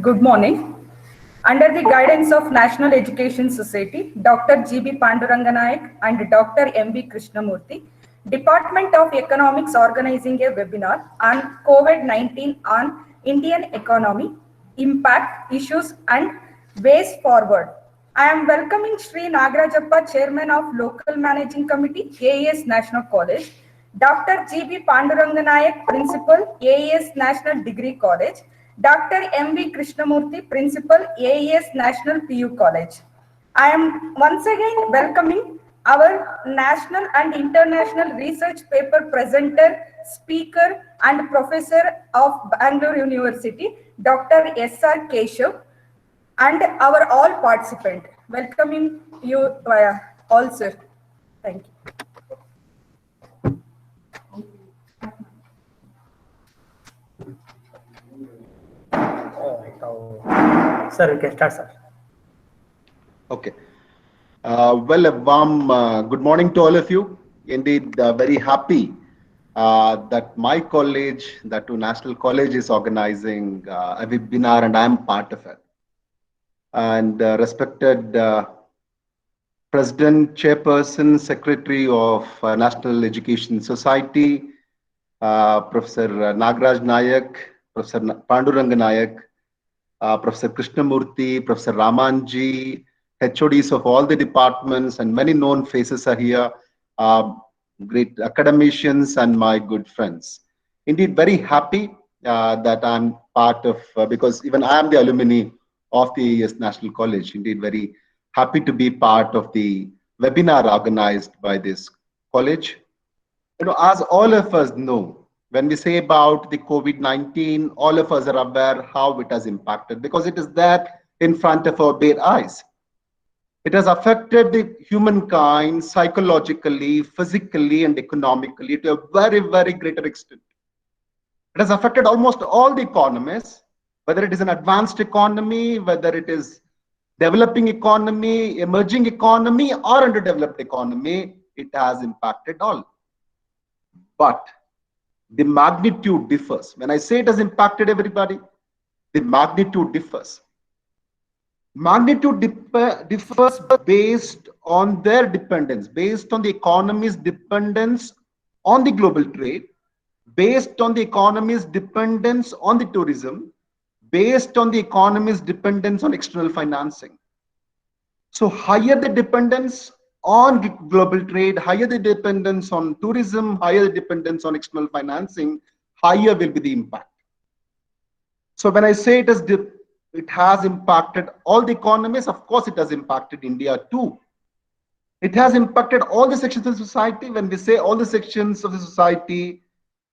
Good morning. Under the guidance of National Education Society, Dr. G.B. Panduranganayak and Dr. M.V. Krishnamurthy, Department of Economics organizing a webinar on COVID-19 on Indian economy, impact, issues and ways forward. I am welcoming Sri Nagarajappa, Chairman of Local Managing Committee, AES National College, Dr. G.B. Panduranganayak, Principal, AES National Degree College, Dr. M.V. Krishnamurthy, Principal, AES National PU College. I am once again welcoming our national and international research paper presenter, speaker and professor of Bangalore University, Dr. S.R. Keshav, and our all participant. Welcoming you all, sir. Thank you. Sir, we can start, sir. Okay. Well, a warm good morning to all of you. Indeed, very happy that my college, that National College, is organizing a webinar and I am part of it. And respected President, Chairperson, Secretary of National Education Society, Professor Nagaraj Nayak, Professor Panduranga Nayak, Professor Krishnamurthy, Professor Ramanji, HODs of all the departments, and many known faces are here, great academicians and my good friends. Indeed, very happy that I'm part of, because even I am the alumni of the AES National College. Indeed, very happy to be part of the webinar organized by this college. You know, as all of us know, when we say about the COVID-19, all of us are aware how it has impacted, because it is there in front of our bare eyes. It has affected the humankind psychologically, physically, and economically to a very, very greater extent. It has affected almost all the economies, whether it is an advanced economy, whether it is developing economy, emerging economy, or underdeveloped economy. It has impacted all. But the magnitude differs. When I say it has impacted everybody, the magnitude differs. Magnitude differs based on their dependence, based on the economy's dependence on the global trade, based on the economy's dependence on the tourism, based on the economy's dependence on external financing. So higher the dependence on global trade, higher the dependence on tourism, higher the dependence on external financing, higher will be the impact. So when I say it has impacted all the economies, of course it has impacted India too. It has impacted all the sections of society. When we say all the sections of the society,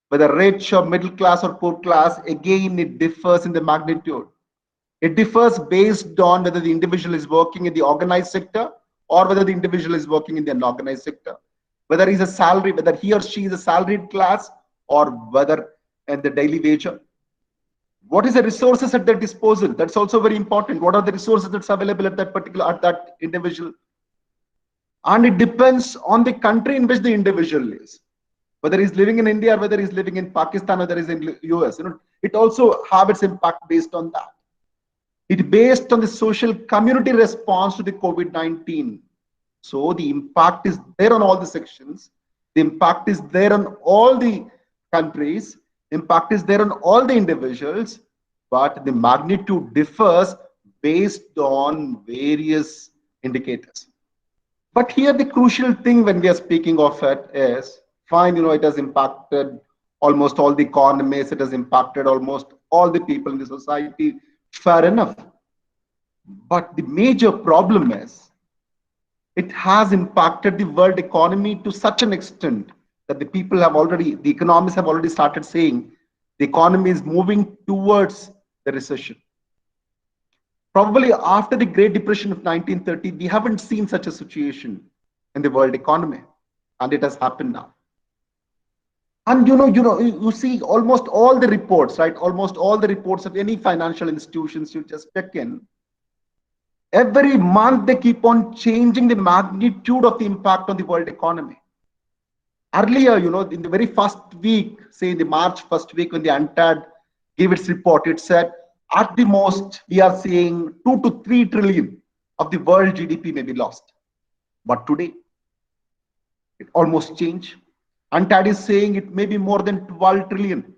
whether rich or middle class or poor class, again it differs in the magnitude. It differs based on whether the individual is working in the organized sector or whether the individual is working in the unorganized sector, whether he's a salary, whether he or she is a salaried class or whether at the daily wage. What is the resources at their disposal? That's also very important. What are the resources that's available at that individual? And it depends on the country in which the individual is, whether he's living in India or whether he's living in Pakistan or whether he's in US. You know, it also have its impact based on that. It based on the social community response to the COVID-19. So the impact is there on all the sections. The impact is there on all the countries. Impact is there on all the individuals, but the magnitude differs based on various indicators. But here the crucial thing when we are speaking of it is, fine, you know, it has impacted almost all the economies, it has impacted almost all the people in the society, fair enough. But the major problem is, it has impacted the world economy to such an extent that the economists have already started saying the economy is moving towards the recession. Probably after the Great Depression of 1930, we haven't seen such a situation in the world economy, and it has happened now. And you see almost all the reports, right? Almost all the reports of any financial institutions you just check in. Every month they keep on changing the magnitude of the impact on the world economy. Earlier, in the very first week, say in the March first week, when the UNCTAD gave its report, it said at the most we are seeing 2 to 3 trillion of the world GDP may be lost. But today, it almost changed. UNCTAD is saying it may be more than 12 trillion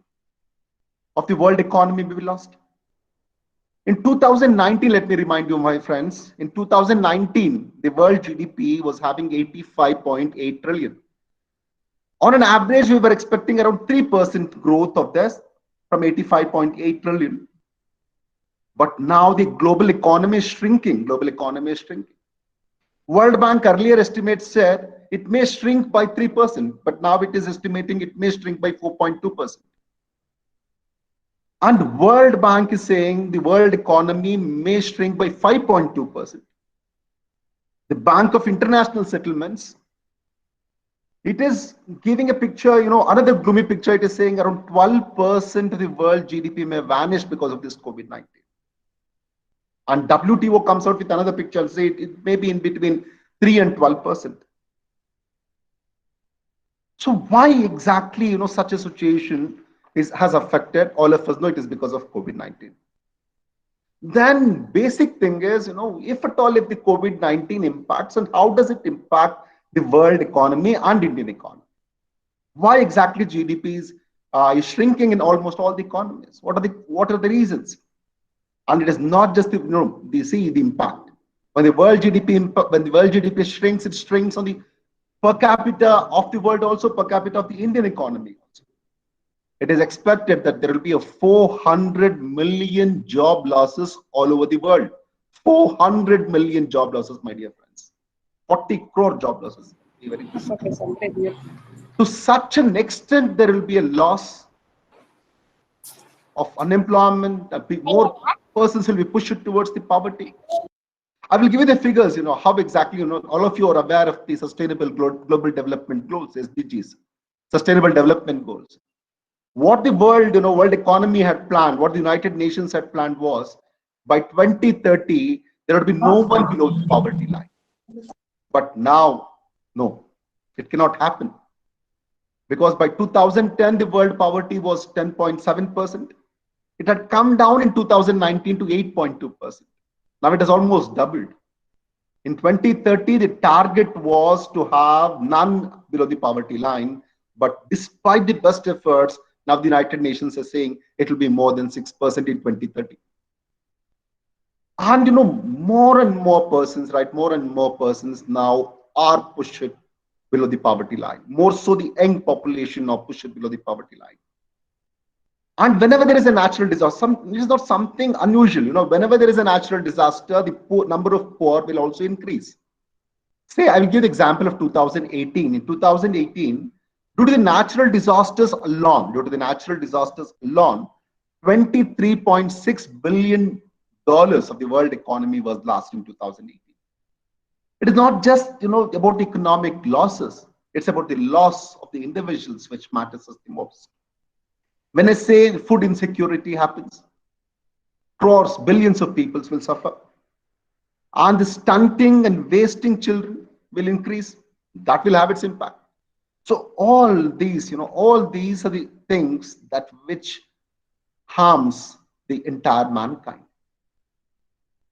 of the world economy may be lost. In 2019, let me remind you, my friends, in 2019, the world GDP was having 85.8 trillion. On an average, we were expecting around 3% growth of this from 85.8 trillion. But now the global economy is shrinking. World Bank earlier estimates said it may shrink by 3%, but now it is estimating it may shrink by 4.2%. And World Bank is saying the world economy may shrink by 5.2%. The Bank of International Settlements, it is giving a picture, another gloomy picture. It is saying around 12% of the world GDP may vanish because of this COVID-19. And WTO comes out with another picture and say it may be in between 3 and 12%. So why exactly, such a situation has affected all of us? Know it is because of COVID-19. Then basic thing is, if at all, if the COVID-19 impacts, and how does it impact the world economy and Indian economy? Why exactly GDP is shrinking in almost all the economies? What are the reasons? And it is not just the impact. When the world GDP shrinks, it shrinks on the per capita of the world, also per capita of the Indian economy. It is expected that there will be a 400 million job losses all over the world. 400 million job losses, my dear friends. 40 crore job losses. To such an extent, there will be a loss of unemployment. More persons will be pushed towards the poverty. I will give you the figures, how exactly, all of you are aware of the Sustainable Global Development Goals, SDGs, Sustainable Development Goals. What the world economy had planned, what the United Nations had planned was, by 2030, there would be no one below the poverty line. But now, no, it cannot happen. Because by 2010, the world poverty was 10.7%. It had come down in 2019 to 8.2%. Now it has almost doubled. In 2030, the target was to have none below the poverty line. But despite the best efforts, now the United Nations is saying it will be more than 6% in 2030. And more and more persons now are pushed below the poverty line. More so the young population are pushed below the poverty line. And whenever there is a natural disaster, it is not something unusual. Whenever there is a natural disaster, the number of poor will also increase. Say, I will give the example of 2018. In 2018, due to the natural disasters alone, $23.6 billion of the world economy was lost in 2018. It is not just, about economic losses. It's about the loss of the individuals, which matters us the most. When I say food insecurity happens, crores, billions of people will suffer. And the stunting and wasting children will increase. That will have its impact. So all these, are the things that which harms the entire mankind.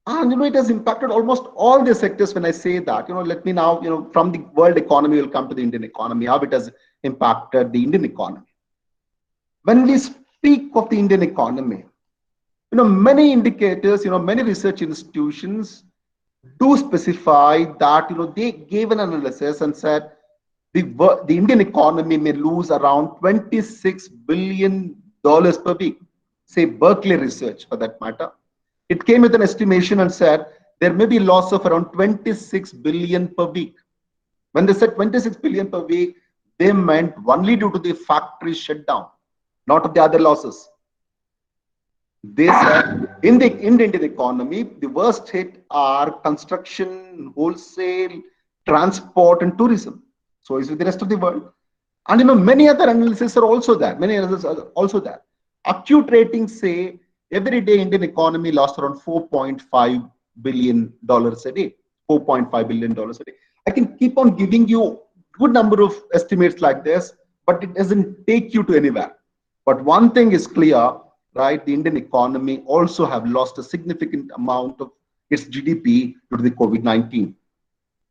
And it has impacted almost all the sectors. When I say that, let me now, from the world economy, we'll come to the Indian economy, how it has impacted the Indian economy. When we speak of the Indian economy, many indicators, many research institutions do specify that, they gave an analysis and said the Indian economy may lose around $26 billion per week. Say Berkeley Research, for that matter. It came with an estimation and said there may be loss of around 26 billion per week. When they said 26 billion per week, they meant only due to the factory shutdown, not of the other losses. They said in the Indian economy, the worst hit are construction, wholesale, transport, and tourism. So is with the rest of the world. And many other analyses are also there. Acute ratings say every day Indian economy lost around 4.5 billion a day, $4.5 billion a day. I can keep on giving you good number of estimates like this, but it doesn't take you to anywhere. But one thing is clear, right? The Indian economy also have lost a significant amount of its GDP due to the COVID-19.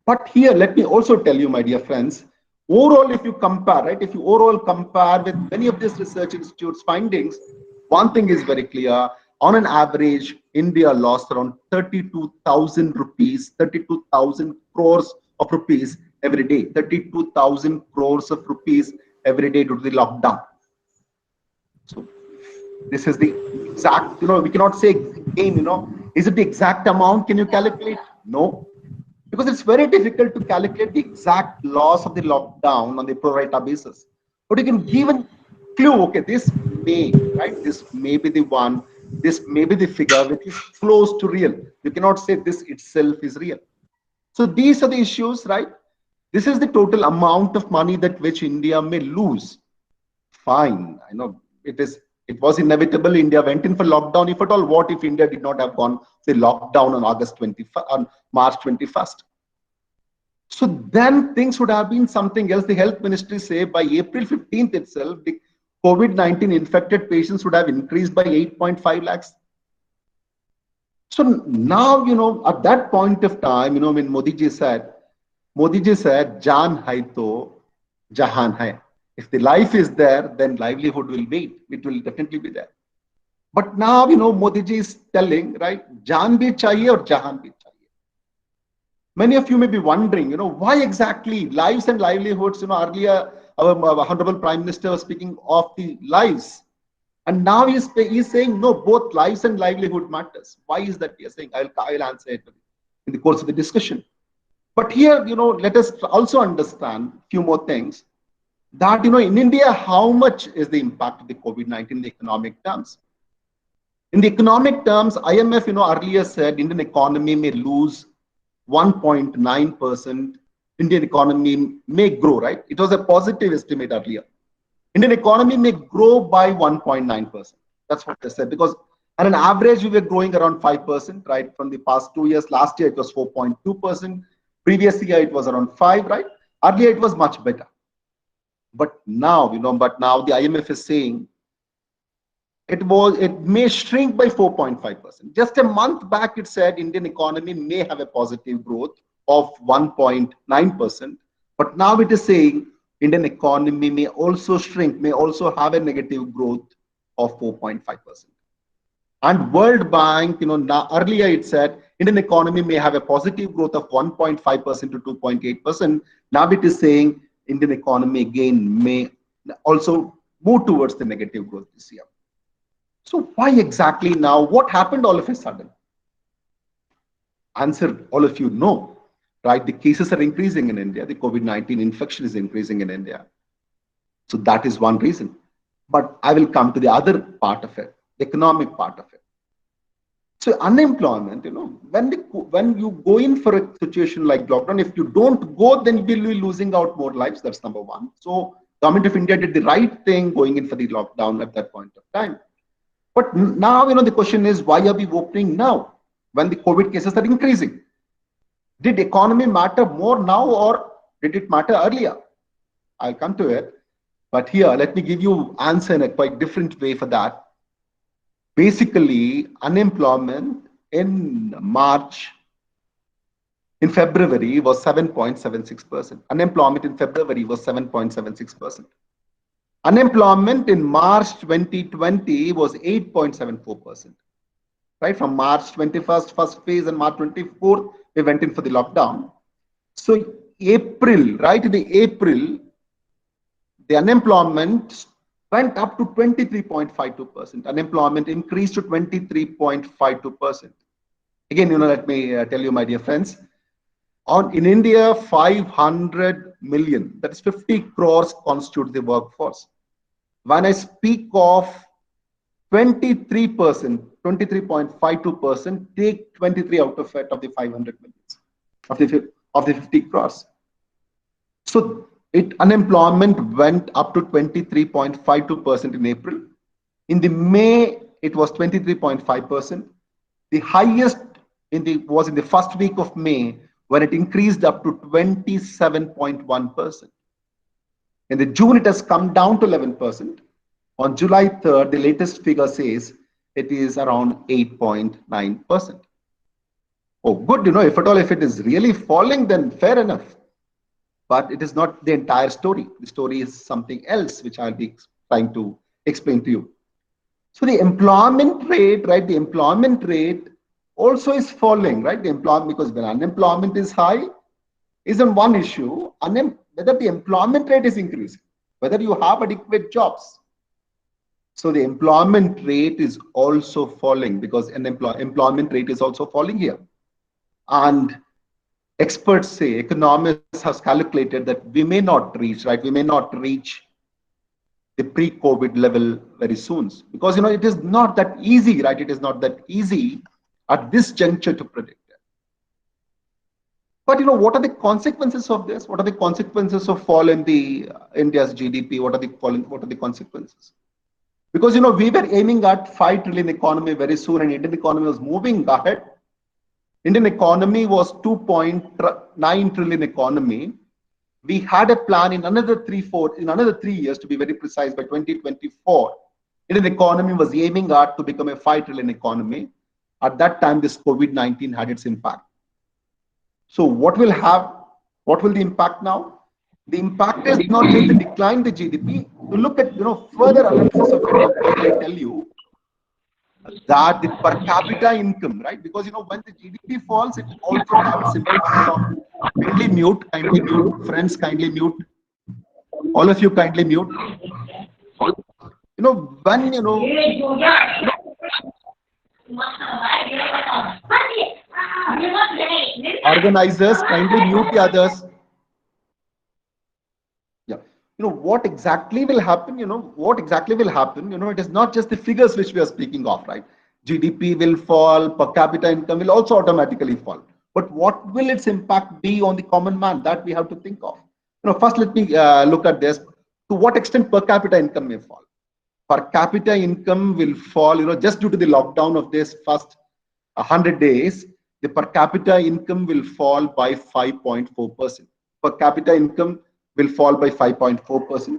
But here, let me also tell you, my dear friends, overall, if you compare, right, if you overall compare with many of these research institutes' findings, one thing is very clear. On an average, India lost around 32,000 rupees, 32,000 crores of rupees every day, 32,000 crores of rupees every day due to the lockdown. So this is the exact, we cannot say again, is it the exact amount? Can you calculate? No, because it's very difficult to calculate the exact loss of the lockdown on the pro rata basis. But you can give a clue, okay, this may, right, this may be the one, this may be the figure which is close to real. You cannot say this itself is real. So these are the issues, right? This is the total amount of money that which India may lose. Fine, I know it was inevitable. India went in for lockdown. If at all, what if India did not have gone, say, lockdown on March 21st? So then things would have been something else. The health ministry say by April 15th itself, the COVID-19 infected patients would have increased by 8.5 lakhs. So now, at that point of time, when Modi ji said, "Jaan hai to jahan hai." If the life is there, then livelihood will wait. It will definitely be there. But now, Modi ji is telling, right, jaan bhi chahiye aur jahan bhi chahiye. Many of you may be wondering, why exactly lives and livelihoods? Earlier, our Honorable Prime Minister was speaking of the lives. And now he's saying, no, both lives and livelihood matters. Why is that he is saying? I'll answer it in the course of the discussion. But here, let us also understand a few more things. That, in India, how much is the impact of the COVID-19 in the economic terms? In the economic terms, IMF, earlier said Indian economy may lose 1.9%. Indian economy may grow, right? It was a positive estimate earlier. Indian economy may grow by 1.9%. That's what they said, because on an average, we were growing around 5%, right? From the past 2 years, last year it was 4.2%. Previous year it was around 5%, right? Earlier it was much better. But now, the IMF is saying it may shrink by 4.5%. Just a month back, it said Indian economy may have a positive growth of 1.9%. But now it is saying Indian economy may also shrink, may also have a negative growth of 4.5%. And World Bank, now earlier it said Indian economy may have a positive growth of 1.5% to 2.8%. Now it is saying Indian economy again may also move towards the negative growth this year. So why exactly now? What happened all of a sudden? Answer, all of you know, right? The cases are increasing in India. The COVID-19 infection is increasing in India. So that is one reason. But I will come to the other part of it, the economic part of it. So unemployment, when you go in for a situation like lockdown, if you don't go, then you will be losing out more lives. That's number one. So Government of India did the right thing going in for the lockdown at that point of time. But now, the question is, why are we opening now when the COVID cases are increasing? Did economy matter more now or did it matter earlier? I'll come to it. But here, let me give you answer in a quite different way for that. Basically, unemployment in February was 7.76%. Unemployment in February was 7.76%. Unemployment in March 2020 was 8.74%. Right, from March 21st, first phase, and March 24th, we went in for the lockdown. So April, right, in the April, the unemployment went up to 23.52%. Unemployment increased to 23.52%. Again, let me tell you, my dear friends, in India, 500 million, that is 50 crores constitute the workforce. When I speak of 23%, 23.52%, take 23 out of it, of the 500 millions, of the 50 crores. So unemployment went up to 23.52% in April. In the May, it was 23.5%. The highest was in the first week of May, when it increased up to 27.1%. In the June, it has come down to 11%. On July 3rd, the latest figure says it is around 8.9%. Oh, good, if at all, if it is really falling, then fair enough. But it is not the entire story. The story is something else, which I'll be trying to explain to you. So the employment rate, right? The employment rate also is falling, right? The employment, because when unemployment is high, isn't one issue. Whether the employment rate is increasing, whether you have adequate jobs. So the employment rate is also falling because an employment rate is also falling here. And experts say, economists have calculated that we may not reach, right? We may not reach the pre-COVID level very soon, because it is not that easy, right? It is not that easy at this juncture to predict it. But what are the consequences of this? What are the consequences of fall in the India's GDP? What are the consequences? Because we were aiming at 5 trillion economy very soon, and Indian economy was moving ahead. Indian economy was 2.9 trillion economy. We had a plan in another 3 years, to be very precise, by 2024. Indian economy was aiming at to become a 5 trillion economy. At that time, this COVID-19 had its impact. So what will the impact now? The impact is not just the decline in the GDP. To look at further analysis of it, I tell you that the per capita income, right? Because when the GDP falls, it also has its impact on. Kindly mute, friends, kindly mute. All of you kindly mute. Organizers, kindly mute the others. Yeah. What exactly will happen? It is not just the figures which we are speaking of, right? GDP will fall, per capita income will also automatically fall. But what will its impact be on the common man? That we have to think of. First, let me look at this. To what extent per capita income may fall? Per capita income will fall, just due to the lockdown of this first 100 days, the per capita income will fall by 5.4%. Per capita income will fall by 5.4%.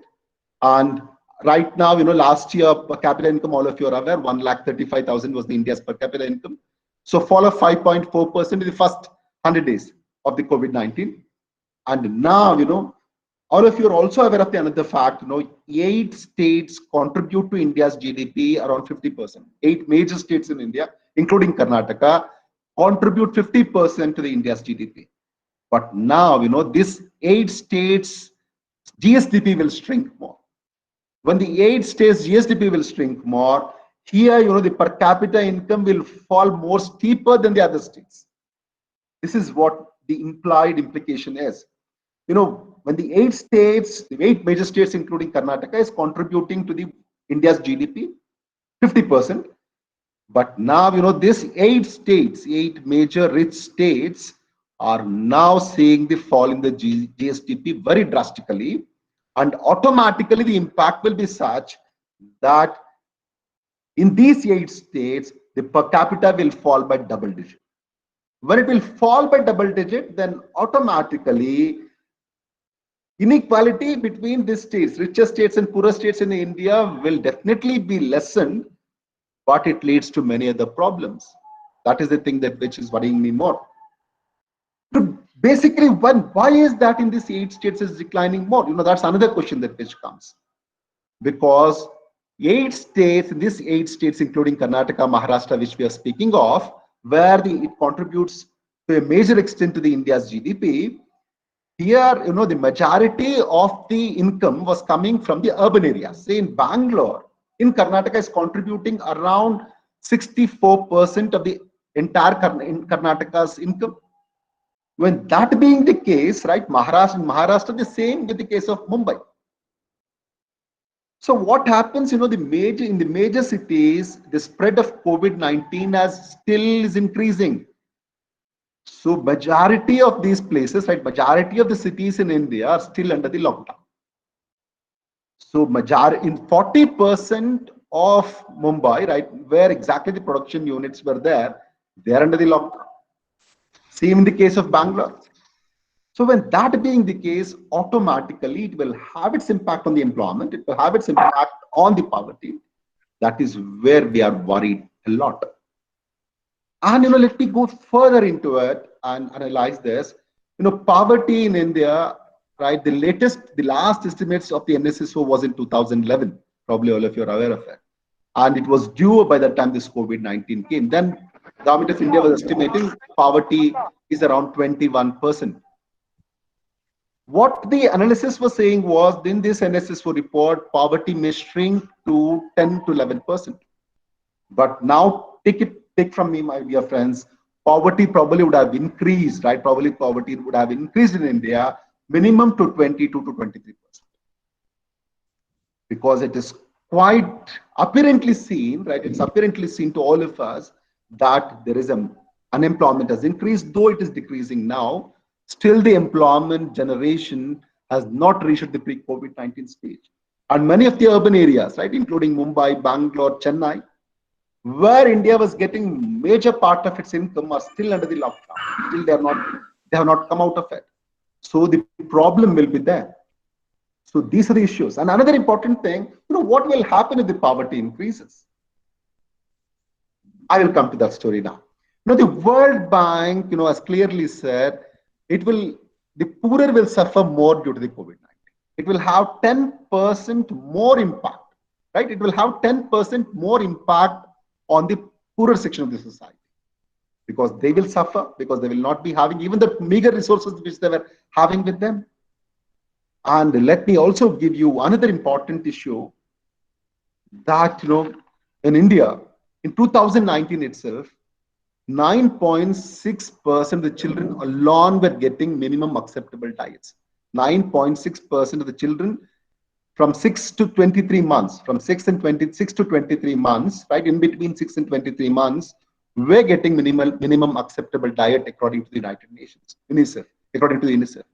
And right now, last year per capita income, all of you are aware, 1,35,000 was the India's per capita income. So fall of 5.4% in the first 100 days of the COVID-19. And now, all of you are also aware of the another fact, 8 states contribute to India's GDP around 50%. 8 major states in India, including Karnataka, contribute 50% to the India's GDP. But now, this 8 states GSDP will shrink more. When the 8 states GSDP will shrink more, here, the per capita income will fall more steeper than the other states. This is what the implied implication is. When the 8 states, the 8 major states, including Karnataka, is contributing to the India's GDP, 50%. But now, these 8 states, 8 major rich states, are now seeing the fall in the GSDP very drastically, and automatically the impact will be such that in these 8 states, the per capita will fall by double digit. When it will fall by double digit, then automatically inequality between these states, richer states and poorer states in India, will definitely be lessened, but it leads to many other problems. That is the thing which is worrying me more. Basically, why is that in these 8 states is declining more? That's another question which comes. Because 8 states, in these 8 states, including Karnataka, Maharashtra, which we are speaking of, where it contributes to a major extent to the India's GDP, here, the majority of the income was coming from the urban areas. Say in Bangalore, in Karnataka, is contributing around 64% of the entire Karnataka's income. When that being the case, right, Maharashtra, the same with the case of Mumbai. So what happens, in the major cities, the spread of COVID-19 still is increasing. So majority of these places, right, majority of the cities in India are still under the lockdown. So in 40% of Mumbai, right, where exactly the production units were there, they are under the lockdown. Same in the case of Bangalore. So when that being the case, automatically it will have its impact on the employment, it will have its impact on the poverty. That is where we are worried a lot. And let me go further into it and analyze this. Poverty in India, right? The last estimates of the NSSO was in 2011. Probably all of you are aware of it. And it was due by the time this COVID-19 came. Then government of India was estimating poverty is around 21%. What the analysis was saying was, in this NSSO report, poverty may shrink to 10 to 11%. But now, take from me, my dear friends, poverty probably would have increased, right? Probably poverty would have increased in India minimum to 22 to 23%. Because it is quite apparently seen, right? It's apparently seen to all of us that there is unemployment has increased, though it is decreasing now. Still, the employment generation has not reached the pre-COVID-19 stage. And many of the urban areas, right, including Mumbai, Bangalore, Chennai, where India was getting major part of its income, are still under the lockdown. Still, they have not come out of it. So the problem will be there. So these are the issues. And another important thing, what will happen if the poverty increases? I will come to that story now. The World Bank, has clearly said the poorer will suffer more due to the COVID-19. It will have 10% more impact, right? It will have 10% more impact on the poorer section of the society, because they will suffer, because they will not be having even the meager resources which they were having with them. And let me also give you another important issue that, in India, in 2019 itself, 9.6% of the children alone were getting minimum acceptable diets. 9.6% of the children from 6 to 23 months, from 6 to 23 months, right, in between 6 and 23 months, were getting minimum acceptable diet according to the United Nations, UNICEF, according to the UNICEF.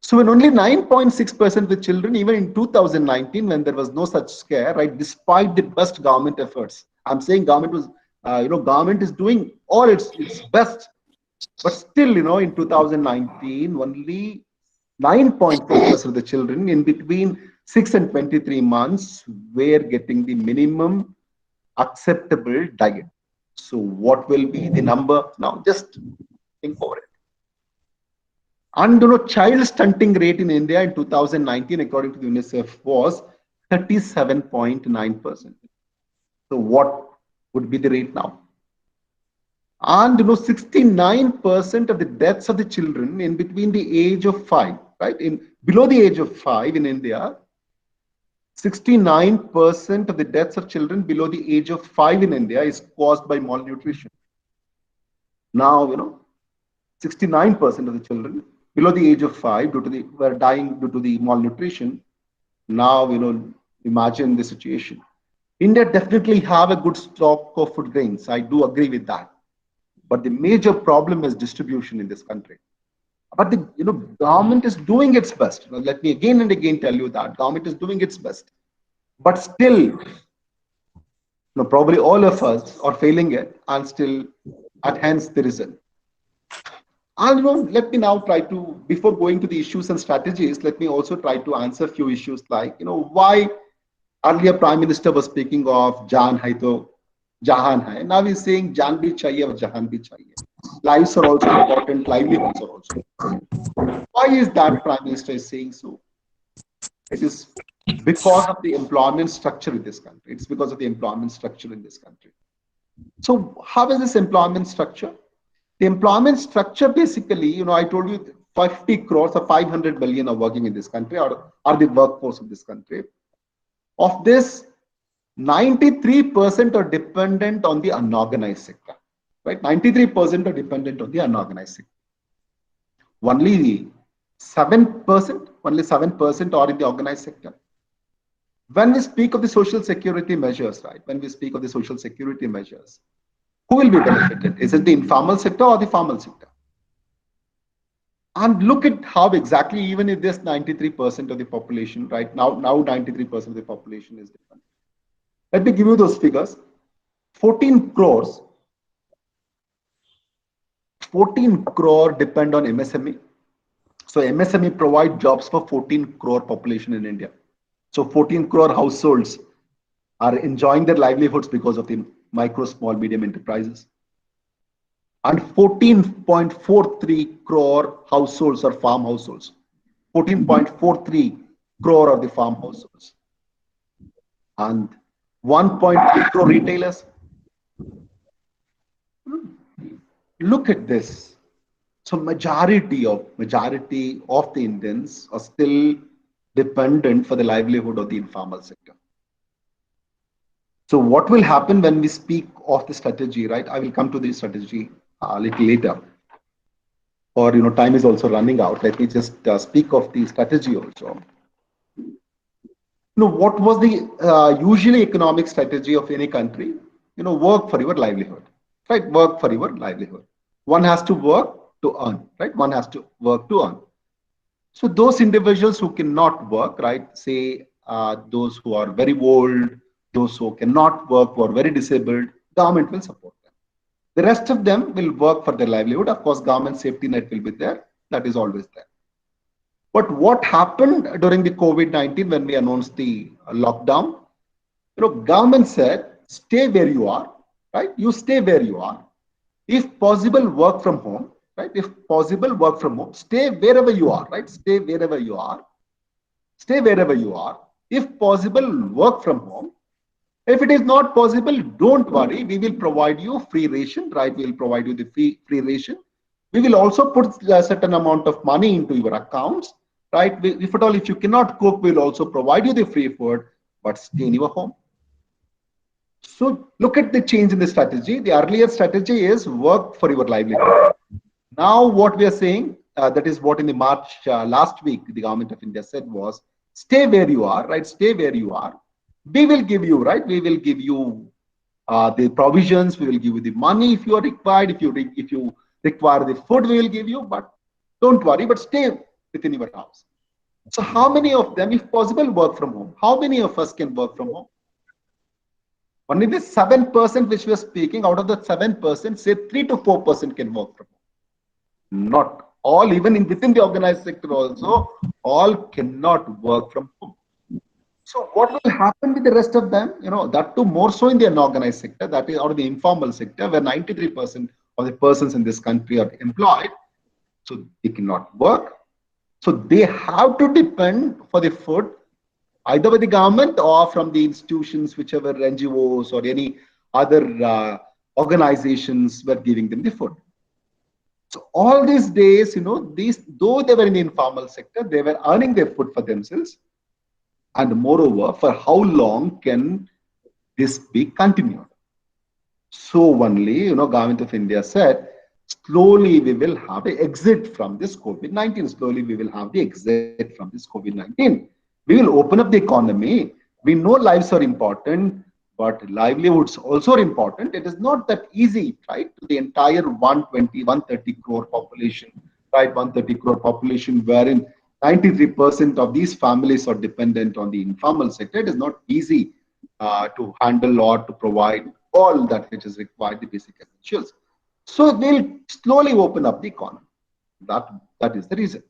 So when only 9.6% of the children, even in 2019, when there was no such scare, right, despite the best government efforts, I'm saying government was, government is doing all its best, but still, in 2019, only 9.4% of the children in between 6 and 23 months were getting the minimum acceptable diet. So what will be the number now? Just think over it. And child stunting rate in India in 2019, according to the UNICEF, was 37.9%. So what would be the rate now? And 69% of the deaths of the children in between the age of 5, right? Below the age of 5 in India, 69% of the deaths of children below the age of 5 in India is caused by malnutrition. Now, 69% of the children below the age of 5 were dying due to the malnutrition. Now, imagine the situation. India definitely have a good stock of food grains. I do agree with that. But the major problem is distribution in this country. But the government is doing its best. Let me again and again tell you that government is doing its best. But still, probably all of us are failing it, and still, and hence the result. And let me now try to, before going to the issues and strategies, let me also try to answer a few issues like, why earlier Prime Minister was speaking of Jaan hai to Jahan hai. Now he's saying Jaan bhi chahiye aur Jahan bhi chahiye. Lives are also important, livelihoods are also important. Why is that Prime Minister is saying so? It is because of the employment structure in this country. It's because of the employment structure in this country. So how is this employment structure? The employment structure basically, I told you 50 crores or 500 million are working in this country, or are the workforce of this country. Of this, 93% are dependent on the unorganized sector, right? 93% are dependent on the unorganized sector. Only 7% are in the organized sector. When we speak of the social security measures, right? When we speak of the social security measures, who will be benefited? Is it the informal sector or the formal sector? And look at how exactly, even if this 93% of the population, right now 93% of the population is different. Let me give you those figures. 14 crores 14 crore depend on MSME. So MSME provide jobs for 14 crore population in India. So 14 crore households are enjoying their livelihoods because of the micro, small, medium enterprises. And 14.43 crore households are farm households. 14.43 crore are the farm households. And 1.3 crore retailers. Look at this. So majority of the Indians are still dependent for the livelihood of the informal sector. So what will happen when we speak of the strategy, right? I will come to the strategy a little later. Or, time is also running out. Let me just speak of the strategy also. What was the usually economic strategy of any country? Work for your livelihood, right? Work for your livelihood. One has to work to earn, right? One has to work to earn. So those individuals who cannot work, right? Say those who are very old, those who cannot work, who are very disabled, government will support them. The rest of them will work for their livelihood. Of course, government safety net will be there. That is always there. But what happened during the COVID-19 when we announced the lockdown? Government said, stay where you are, right? You stay where you are. If possible, work from home, right? If possible, work from home. Stay wherever you are, right? Stay wherever you are. Stay wherever you are. If possible, work from home. If it is not possible, don't worry. We will provide you free ration, right? We will provide you the free ration. We will also put a certain amount of money into your accounts, right? If at all, if you cannot cook, we will also provide you the free food, but stay in your home. So look at the change in the strategy. The earlier strategy is work for your livelihood. Now what we are saying, that is what in the March last week, the government of India said was, stay where you are, right? Stay where you are. We will give you, right? We will give you the provisions. We will give you the money if you are required. If you require the food, we will give you. But don't worry. But stay within your house. So how many of them, if possible, work from home? How many of us can work from home? Only the 7% which we are speaking. Out of the 7%, say 3 to 4% can work from home. Not all, even within the organized sector also, all cannot work from home. So what will happen with the rest of them? That too more so in the unorganized sector, that is, or the informal sector, where 93% of the persons in this country are employed. So they cannot work. So they have to depend for the food, either with the government or from the institutions, whichever NGOs or any other organizations were giving them the food. So all these days, though they were in the informal sector, they were earning their food for themselves. And moreover, for how long can this be continued? So only, Government of India said, slowly we will have an exit from this COVID-19. Slowly we will have the exit from this COVID-19. We will open up the economy. We know lives are important, but livelihoods also are important. It is not that easy, right? The entire 130 crore population, right? 130 crore population wherein 93% of these families are dependent on the informal sector. It is not easy to handle or to provide all that which is required, the basic essentials. So they'll slowly open up the economy. That is the reason.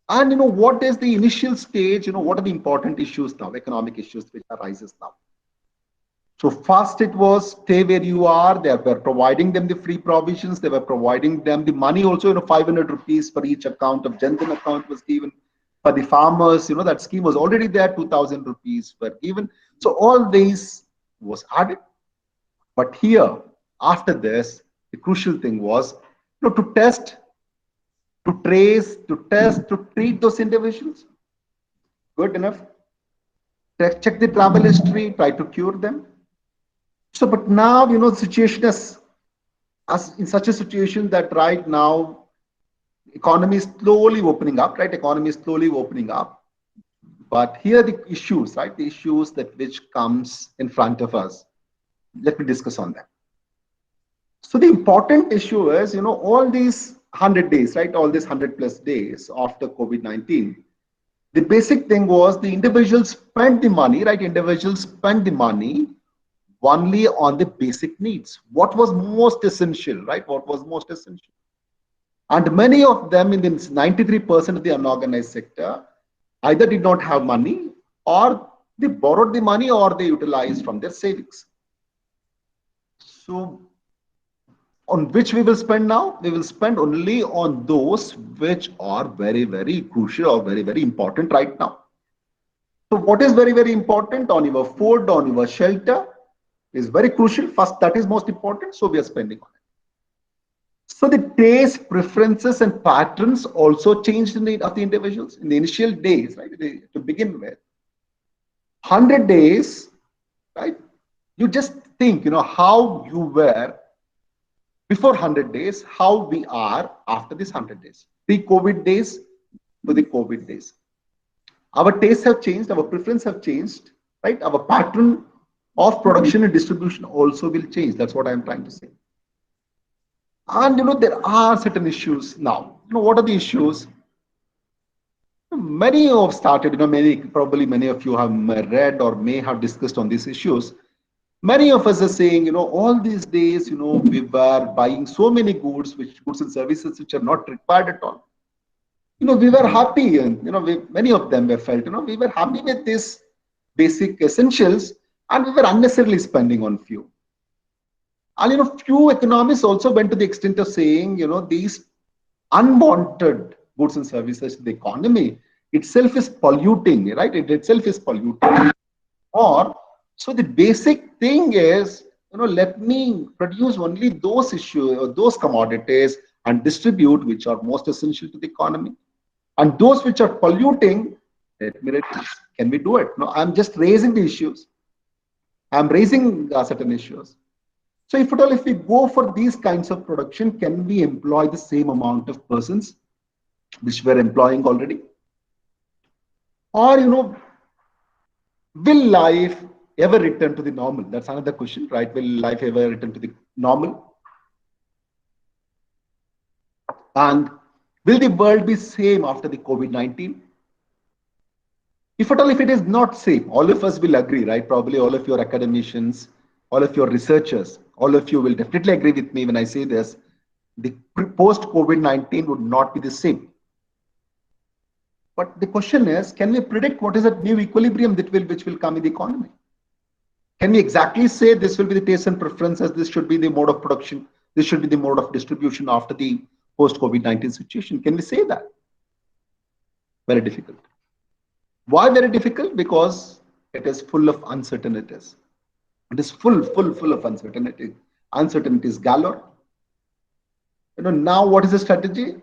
And what is the initial stage? What are the important issues now, economic issues which arises now? So first it was stay where you are. They were providing them the free provisions. They were providing them the money also, 500 rupees for each account of Jan Dhan account was given. For the farmers, that scheme was already there, 2,000 rupees were given. So all these was added. But here, after this, the crucial thing was to test, to trace, to test, to treat those individuals. Good enough. Check the travel history, try to cure them. So, but now, the situation is in such a situation that right now, economy is slowly opening up, right? Economy is slowly opening up. But here are the issues, right? The issues that which comes in front of us. Let me discuss on that. So the important issue is, all these 100 days, right? All these 100+ days after COVID-19, the basic thing was the individuals spent the money, right? Individuals spent the money only on the basic needs. What was most essential, right? What was most essential? And many of them, in this 93% of the unorganized sector, either did not have money, or they borrowed the money, or they utilized from their savings. So on which we will spend now? We will spend only on those which are very, very crucial or very, very important right now. So what is very, very important? On your food, on your shelter is very crucial. First, that is most important. So we are spending on it. So the taste, preferences, and patterns also changed in of the individuals in the initial days, right? To begin with, 100 days, right? You just think, how you were before 100 days, how we are after this 100 days, pre-COVID days to the COVID days. Our tastes have changed, our preferences have changed, right? Our pattern of production and distribution also will change. That's what I'm trying to say. And there are certain issues now. What are the issues? Many have started, probably many of you have read or may have discussed on these issues. Many of us are saying, all these days, we were buying so many goods and services which are not required at all. We were happy, and many of them were felt, we were happy with these basic essentials, and we were unnecessarily spending on few. And few economists also went to the extent of saying, these unwanted goods and services in the economy itself is polluting, right? It itself is polluting. Or so the basic thing is, let me produce only those issues or those commodities and distribute which are most essential to the economy. And those which are polluting, let me reduce. Can we do it? No, I'm just raising the issues. I'm raising certain issues. So if we go for these kinds of production, can we employ the same amount of persons which we're employing already? Or, will life ever return to the normal? That's another question, right? Will life ever return to the normal? And will the world be same after the COVID-19? If it is not same, all of us will agree, right? Probably all of your academicians, all of your researchers, all of you will definitely agree with me when I say this. The post-COVID-19 would not be the same. But the question is, can we predict what is that new equilibrium which will come in the economy? Can we exactly say this will be the taste and preferences, this should be the mode of production, this should be the mode of distribution after the post-COVID-19 situation? Can we say that? Very difficult. Why very difficult? Because it is full of uncertainties. It is full of uncertainty. Uncertainties galore. Now what is the strategy?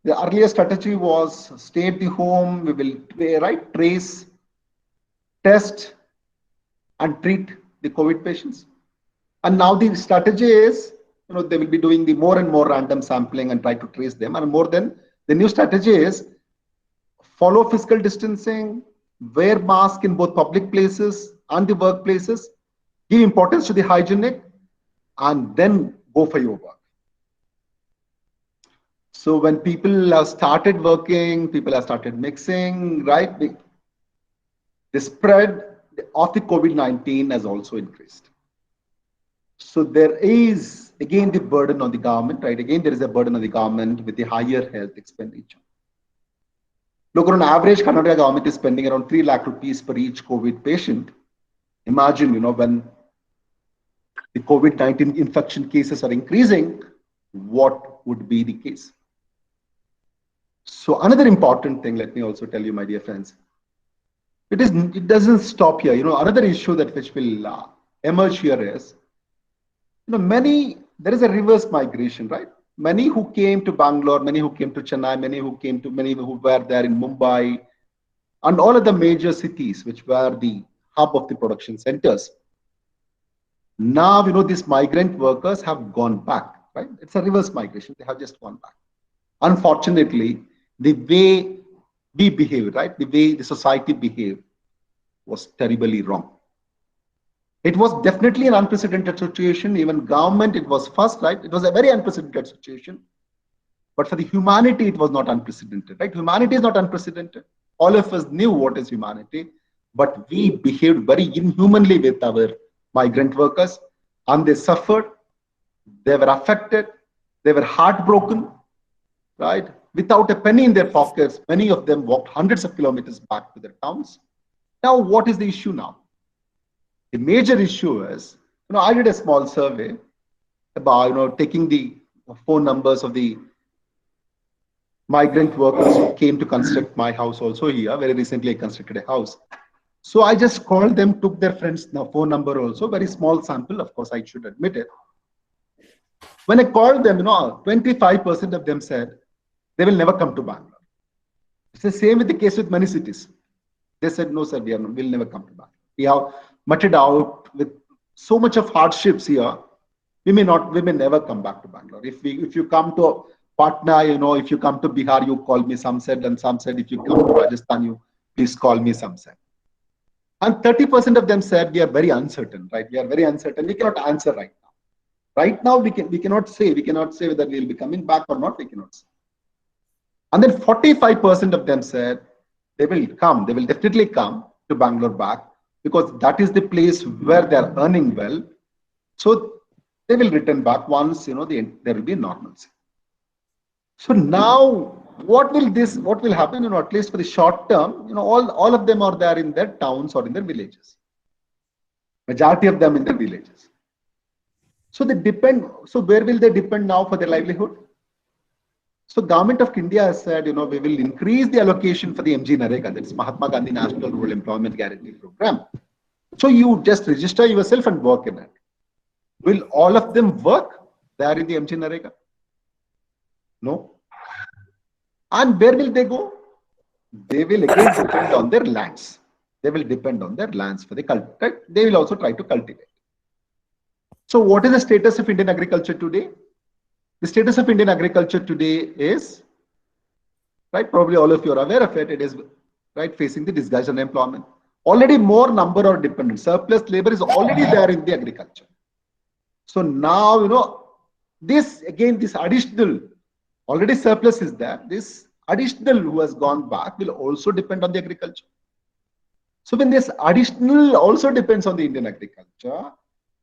The earlier strategy was stay at the home, we will trace, test, and treat the COVID patients. And now the strategy is, they will be doing the more and more random sampling and try to trace them. And more than the new strategy is follow physical distancing, wear mask in both public places and the workplaces, give importance to the hygienic, and then go for your work. So when people have started working, people have started mixing, right? The spread of the COVID-19 has also increased. So there is, again, the burden on the government, right? Again, there is a burden on the government with the higher health expenditure. Look, on average, Karnataka government is spending around 3 lakh rupees per each COVID patient. Imagine, when the COVID-19 infection cases are increasing, what would be the case? So another important thing, let me also tell you, my dear friends, it doesn't stop here. Another issue which will emerge here is, there is a reverse migration, right? Many who came to Bangalore, many who came to Chennai, many who were there in Mumbai, and all of the major cities which were the hub of the production centers. Now, these migrant workers have gone back, right? It's a reverse migration. They have just gone back. Unfortunately, the way we behaved, right? The way the society behaved was terribly wrong. It was definitely an unprecedented situation. Even government, it was first, right? It was a very unprecedented situation. But for the humanity, it was not unprecedented, right? Humanity is not unprecedented. All of us knew what is humanity, but we behaved very inhumanly with our migrant workers, and they suffered, they were affected, they were heartbroken. right? Without a penny in their pockets, many of them walked hundreds of kilometers back to their towns. Now, what is the issue now? The major issue is, I did a small survey about, taking the phone numbers of the migrant workers who came to construct my house also here. Very recently, I constructed a house. So I just called them, took their friends' phone number also, very small sample, of course, I should admit it. When I called them, 25% of them said they will never come to Bangalore. It's the same with the case with many cities. They said, no, sir, we'll never come to Bangalore. We have mudded out with so much of hardships here. We may never come back to Bangalore. If you come to Patna, if you come to Bihar, you call me, some said, and some said, if you come to Rajasthan, you please call me, some said. And 30% of them said, we are very uncertain, right? We are very uncertain. We cannot answer right now. Right now, we cannot say whether we will be coming back or not. We cannot say. And then 45% of them said they will definitely come to Bangalore back, because that is the place where they are earning well. So they will return back once, there will be normalcy. So now what will happen, at least for the short term, all of them are there in their towns or in their villages. Majority of them in their villages. So where will they depend now for their livelihood? So Government of India has said, we will increase the allocation for the MGNREGA, that's Mahatma Gandhi National Rural Employment Guarantee Program. So you just register yourself and work in it. Will all of them work there in the MGNREGA? No. And where will they go? They will again depend on their lands. They will depend on their lands for the cultivate. They will also try to cultivate. So what is the status of Indian agriculture today? The status of Indian agriculture today is, right, probably all of you are aware of it, it is, right, facing the disguised unemployment. Already more number are dependent. Surplus labor is already there in the agriculture. So now, this additional, already surplus is there. This additional who has gone back will also depend on the agriculture. So when this additional also depends on the Indian agriculture,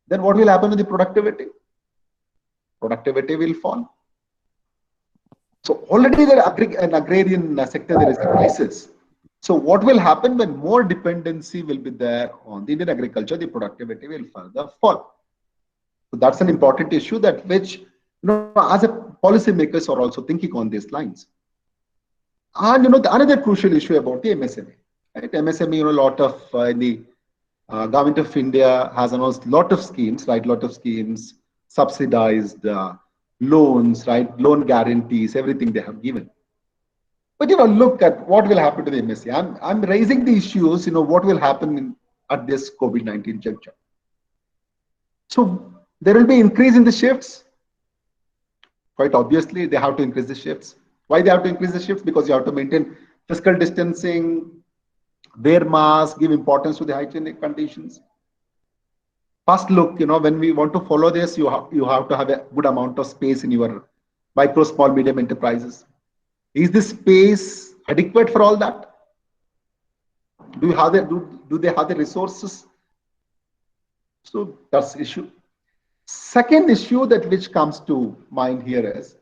then what will happen to the productivity? Productivity will fall. So already an agrarian sector, there is a crisis. So what will happen when more dependency will be there on the Indian agriculture? The productivity will further fall. So that's an important issue that which, as a policymakers are also thinking on these lines. And another crucial issue about the MSME. Right? MSME, a lot of the Government of India has announced lot of schemes, right? Lot of schemes, subsidized loans, right? Loan guarantees, everything they have given. But look at what will happen to the MSME. I'm raising the issues, what will happen at this COVID-19 juncture. So there will be increase in the shifts. Quite obviously, they have to increase the shifts. Why they have to increase the shifts? Because you have to maintain physical distancing, wear masks, give importance to the hygienic conditions. First look, when we want to follow this, you have to have a good amount of space in your micro, small, medium enterprises. Is this space adequate for all that? Do they have the resources? So that's the issue. Second issue which comes to mind here is,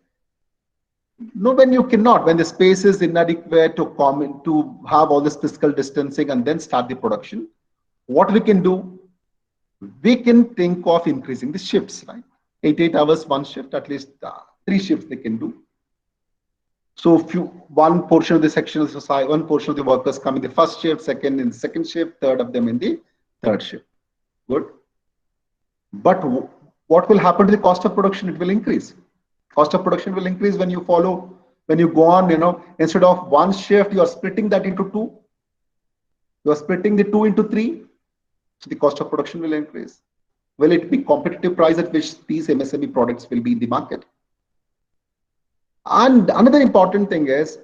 when the space is inadequate to have all this physical distancing and then start the production, what we can do? We can think of increasing the shifts, right? 8 hours, one shift, at least 3 shifts they can do. So one portion of the section of society, one portion of the workers come in the first shift, second in the second shift, third of them in the third shift. Good. But what will happen to the cost of production? It will increase. Cost of production will increase when you go on, instead of one shift, you are splitting that into 2. You are splitting the 2 into 3. So the cost of production will increase. Will it be competitive price at which these MSME products will be in the market? And another important thing is,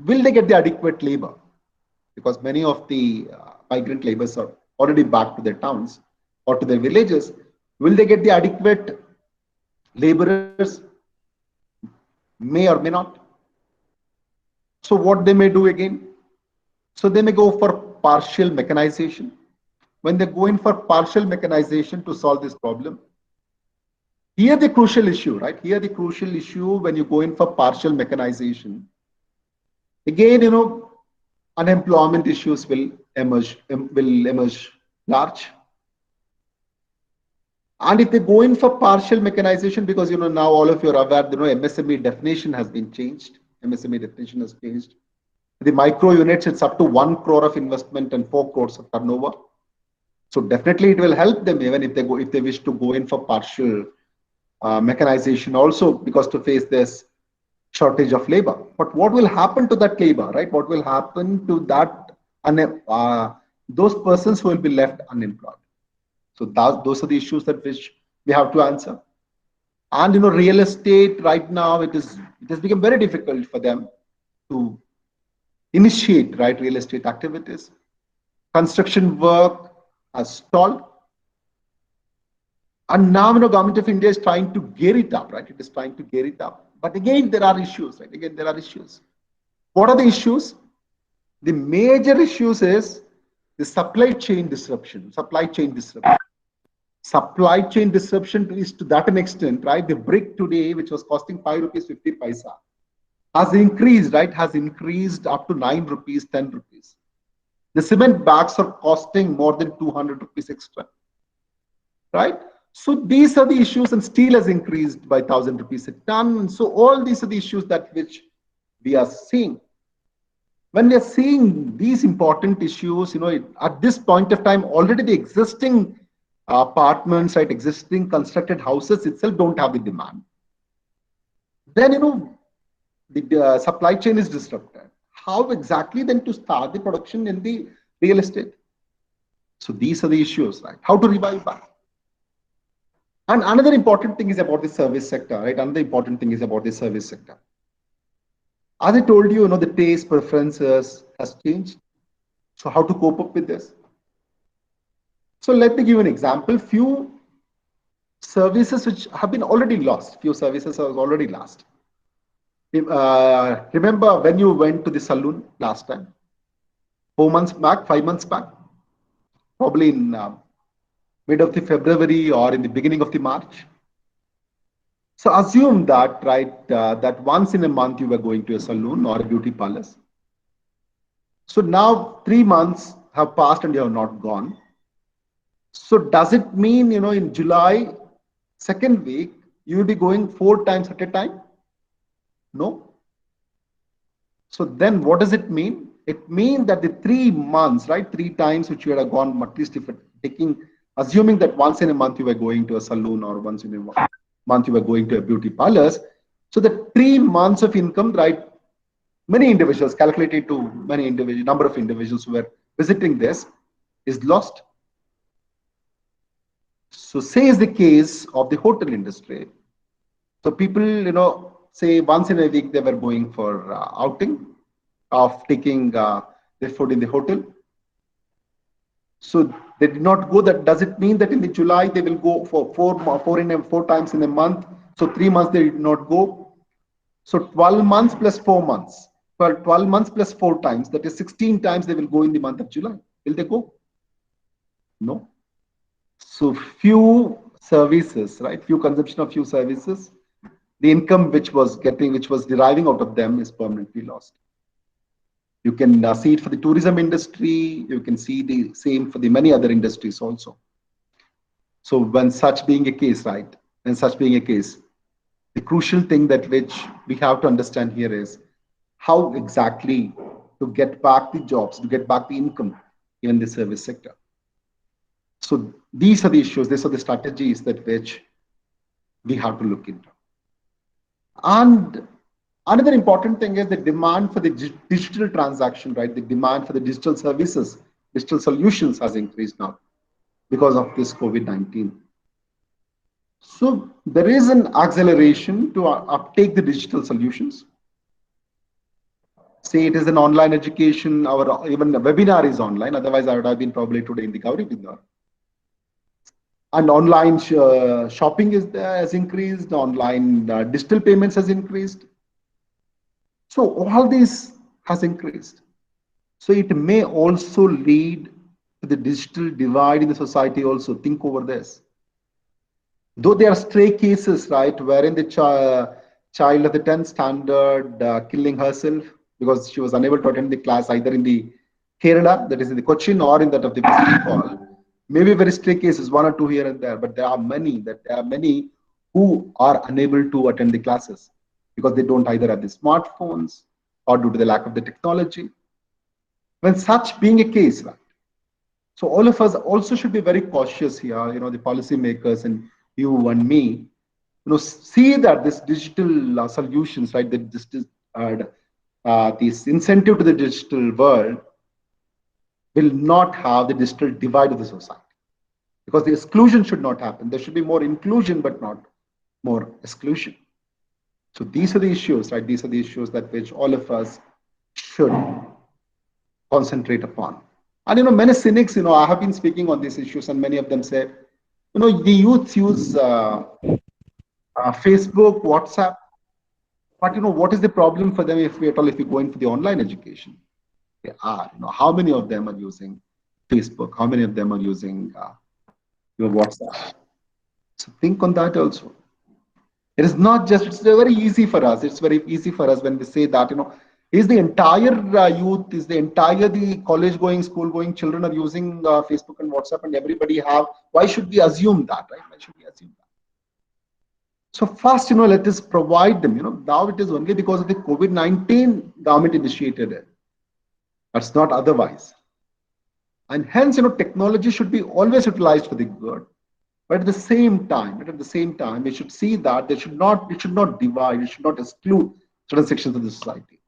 will they get the adequate labor? Because many of the migrant laborers are already back to their towns or to their villages. Will they get the adequate laborers? May or may not. So what they may do again? So they may go for partial mechanization. When they go in for partial mechanization to solve this problem, Here the crucial issue, right? Here the crucial issue when you go in for partial mechanization, again, unemployment issues will emerge large. And if they go in for partial mechanization, because now all of you are aware, MSME definition has been changed. MSME definition has changed. The micro units, it's up to 1 crore of investment and 4 crores of turnover. So definitely it will help them even if they wish to go in for partial mechanization also, because to face this shortage of labor. But what will happen to that labor, right? What will happen to that those persons who will be left unemployed? So those are the issues that which we have to answer. And real estate right now, it has become very difficult for them to initiate real estate activities. Construction work has stalled. And now, Government of India is trying to gear it up, right? It is trying to gear it up. But again, there are issues, right? Again, there are issues. What are the issues? The major issues is the supply chain disruption. Supply chain disruption is to that an extent, right? The brick today, which was costing 5 rupees 50 paisa, has increased, right? Has increased up to 9 rupees, 10 rupees. The cement bags are costing more than 200 rupees extra, right? So these are the issues, and steel has increased by 1,000 rupees a ton. And so all these are the issues that which we are seeing. When we are seeing these important issues, at this point of time, already the existing apartments, right, existing constructed houses itself don't have the demand. Then, the supply chain is disrupted. How exactly then to start the production in the real estate? So these are the issues, right? How to revive back? And another important thing is about the service sector, right? Another important thing is about the service sector. As I told you, the taste preferences has changed. So how to cope up with this? So let me give an example. Few services which have been already lost. Few services are already lost. Remember when you went to the saloon last time? 4 months back, 5 months back? Probably in mid of the February or in the beginning of the March. So assume that, right, that once in a month you were going to a saloon or a beauty parlor. So now 3 months have passed and you have not gone. So does it mean, in July, second week, you will be going 4 times at a time? No. So then what does it mean? It means that the 3 months, right, 3 times which you had gone, at least if assuming that once in a month you were going to a saloon or once in a month you were going to a beauty parlors. So the 3 months of income, right, many individuals, calculated to number of individuals who were visiting this, is lost. So say is the case of the hotel industry. So people, say once in a week they were going for outing of taking their food in the hotel. So they did not go. That does it mean that in the July they will go for 4 times in a month? So 3 months they did not go. So 12 months plus 4 months. 12 months plus 4 times. That is 16 times they will go in the month of July. Will they go? No. So few services, right? Few consumption of few services. The income which was deriving out of them is permanently lost. You can see it for the tourism industry. You can see the same for the many other industries also. So when such being a case, right? The crucial thing that which we have to understand here is how exactly to get back the jobs, to get back the income in the service sector. So these are the issues. These are the strategies that which we have to look into. And another important thing is the demand for the digital transaction, right? The demand for the digital services, digital solutions has increased now because of this COVID-19. So there is an acceleration to uptake the digital solutions. Say it is an online education, or even a webinar is online. Otherwise, I would have been probably today in the Gauri webinar. And online shopping has increased. Online digital payments has increased. So all this has increased. So it may also lead to the digital divide in the society also. Think over this. Though there are stray cases, right, wherein the child of the 10th standard killing herself because she was unable to attend the class either in the Kerala, that is in the Cochin, or in that of the West Bengal. Maybe very stray cases, one or two here and there, but there are many who are unable to attend the classes because they don't either have the smartphones or due to the lack of the technology. When such being a case, right? So all of us also should be very cautious here, the policymakers and you and me, see that this digital solutions, right, that this incentive to the digital world will not have the digital divide of the society. Because the exclusion should not happen. There should be more inclusion, but not more exclusion. So these are the issues, right? These are the issues that which all of us should concentrate upon. And many cynics, I have been speaking on these issues, and many of them say, the youth use Facebook, WhatsApp, but what is the problem for them if we go into the online education? They are, how many of them are using Facebook? How many of them are using WhatsApp? So think on that also. It is not just, it's very easy for us. It's very easy for us when we say that, is the entire youth, is the college going, school going children are using Facebook and WhatsApp and everybody have, why should we assume that, right? Why should we assume that? So first, let us provide them, now it is only because of the COVID-19 government initiated it. That's not otherwise. And hence, technology should be always utilized for the good. But at the same time, we should see that it should not divide, it should not exclude certain sections of the society.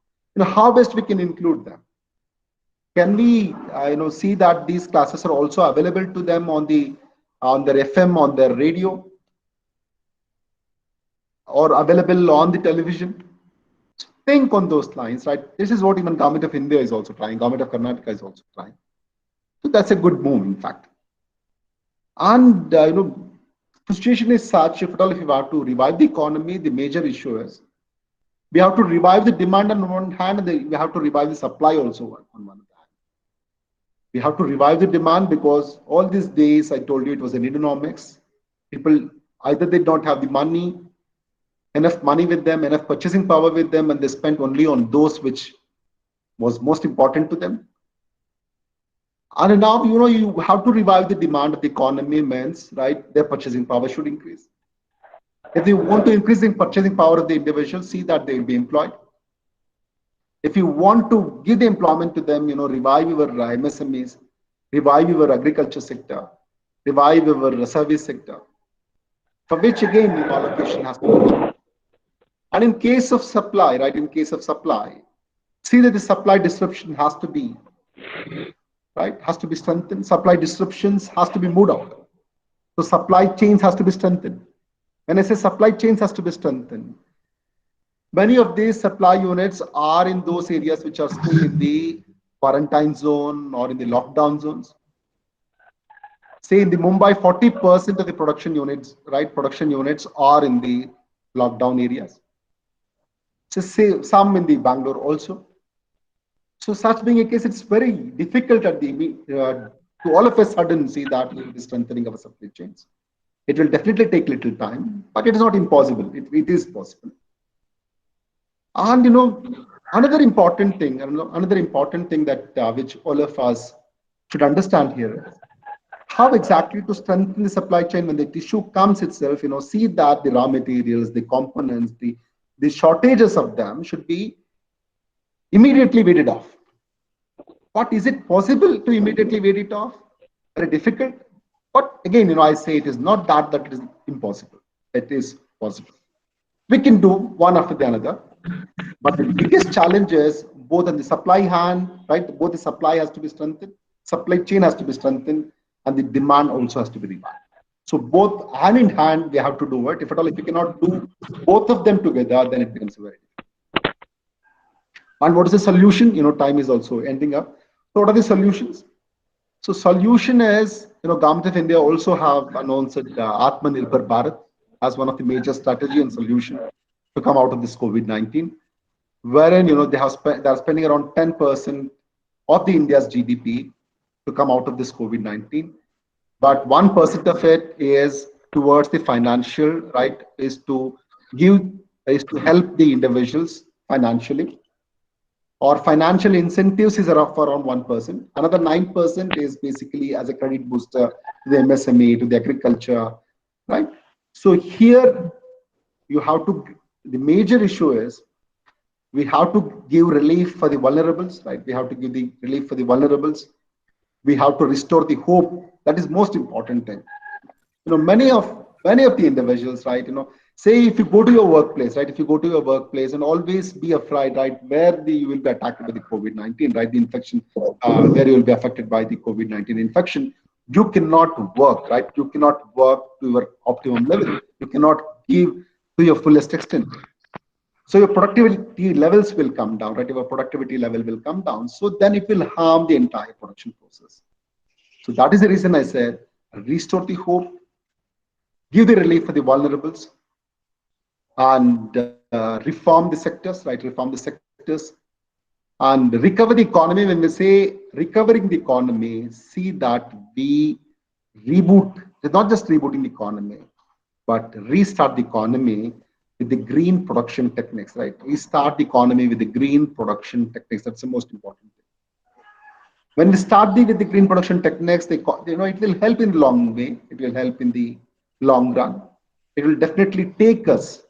How best we can include them? Can we, see that these classes are also available to them on their FM, on their radio, or available on the television? Think on those lines, right? This is what even Government of India is also trying. Government of Karnataka is also trying. So that's a good move, in fact. And the situation is such, if we have to revive the economy, the major issue is we have to revive the demand on one hand, and we have to revive the supply also on one hand. We have to revive the demand because all these days, I told you, it was an economics. People, either they don't have the money, enough money with them, enough purchasing power with them, and they spent only on those which was most important to them. And now, you have to revive the demand of the economy means, right, their purchasing power should increase. If you want to increase the purchasing power of the individual, see that they will be employed. If you want to give the employment to them, revive your MSMEs, revive your agriculture sector, revive your service sector, for which again, allocation has to be done. And in case of supply, right, see that the supply disruption has to be, right, has to be strengthened. Supply disruptions has to be moved out. So supply chains has to be strengthened. When I say supply chains has to be strengthened, many of these supply units are in those areas which are still in the quarantine zone or in the lockdown zones. Say in the Mumbai, 40% of the production units are in the lockdown areas. So say some in the Bangalore also. So such being a case, it's very difficult at to all of a sudden see that we will be strengthening our supply chains. It will definitely take little time, but it is not impossible. It is possible. And another important thing that which all of us should understand here is how exactly to strengthen the supply chain when the tissue comes itself. See that the raw materials, the components, the shortages of them should be immediately weeded off. But is it possible to immediately weed it off? Very difficult. But again, I say it is not that it is impossible. It is possible. We can do one after the other. But the biggest challenge is both on the supply hand, right? Both the supply has to be strengthened, supply chain has to be strengthened, and the demand also has to be revived. So both hand in hand, we have to do it. If we cannot do both of them together, then it becomes very difficult. And what is the solution? Time is also ending up. So what are the solutions? So solution is, Government of India also have announced Atmanirbhar Bharat as one of the major strategy and solution to come out of this COVID-19, wherein, they are spending around 10% of the India's GDP to come out of this COVID-19. But 1% of it is towards the financial, right, is to help the individuals financially, or financial incentives is around 1%. Another 9% is basically as a credit booster to the MSME, to the agriculture, right? So here you have to, the major issue is we have to give relief for the vulnerables, right? We have to give the relief for the vulnerables. We have to restore the hope. That is most important thing. You know, many of the individuals, right, you know, say if you go to your workplace, right, if you go to your workplace and always be afraid, right, where you will be attacked by the COVID-19, right, the infection, where you will be affected by the COVID-19 infection, you cannot work, right? You cannot work to your optimum level. You cannot give to your fullest extent. So your productivity levels will come down, right? Your productivity level will come down. So then it will harm the entire production process. So that is the reason I said, restore the hope, give the relief for the vulnerables, and reform the sectors, right? Reform the sectors and recover the economy. When we say recovering the economy, see that we reboot, not just rebooting the economy, but restart the economy with the green production techniques, right? Restart the economy with the green production techniques. That's the most important thing. When we start with the green production techniques, it will help in the long way. It will help in the long run. It will definitely take us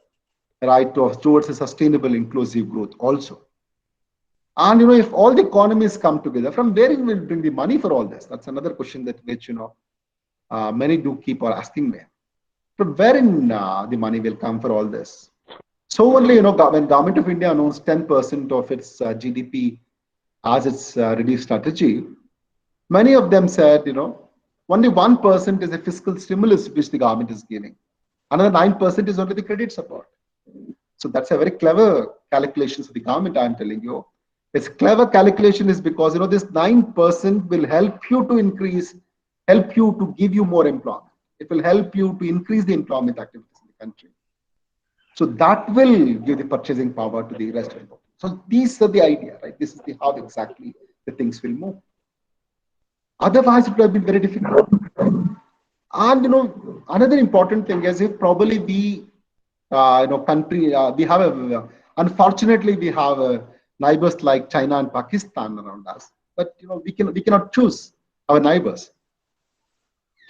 right towards a sustainable, inclusive growth also. And if all the economies come together, from where will we bring the money for all this? That's another question that which many do keep on asking me. From wherein the money will come for all this? So only when Government of India announced 10% of its GDP as its relief strategy, many of them said only 1% is a fiscal stimulus which the government is giving. Another 9% is only the credit support. So that's a very clever calculation of the government, I'm telling you. It's clever calculation is because this 9% will help you to help you to give you more employment. It will help you to increase the employment activities in the country. So that will give the purchasing power to the rest of the people. So these are the idea, right? This is how exactly the things will move. Otherwise, it would have been very difficult. And another important thing is if probably we, we have unfortunately we have neighbors like China and Pakistan around us, but we cannot choose our neighbors.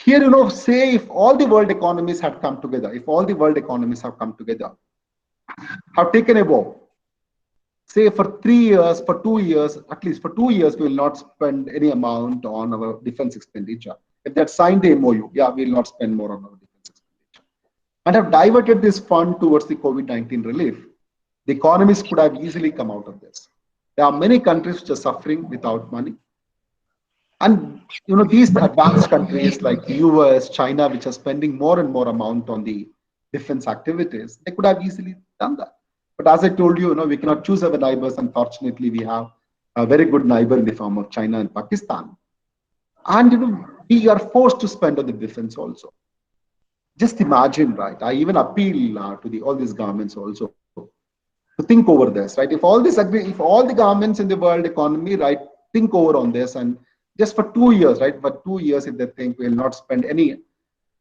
Here, say if all the world economies had come together, have taken a vow, say for 3 years, for 2 years, at least for 2 years, we will not spend any amount on our defense expenditure. If they had signed the MOU, yeah, we will not spend more on our defense expenditure. And have diverted this fund towards the COVID-19 relief, the economies could have easily come out of this. There are many countries which are suffering without money. And these advanced countries like US, China, which are spending more and more amount on the defense activities, they could have easily done that. But as I told you, we cannot choose our neighbors. Unfortunately, we have a very good neighbor in the form of China and Pakistan. And we are forced to spend on the defense also. Just imagine, right? I even appeal to all these governments also to think over this, right? If all the governments in the world economy, right, think over on this, and just for 2 years, right? For 2 years, if they think we'll not spend any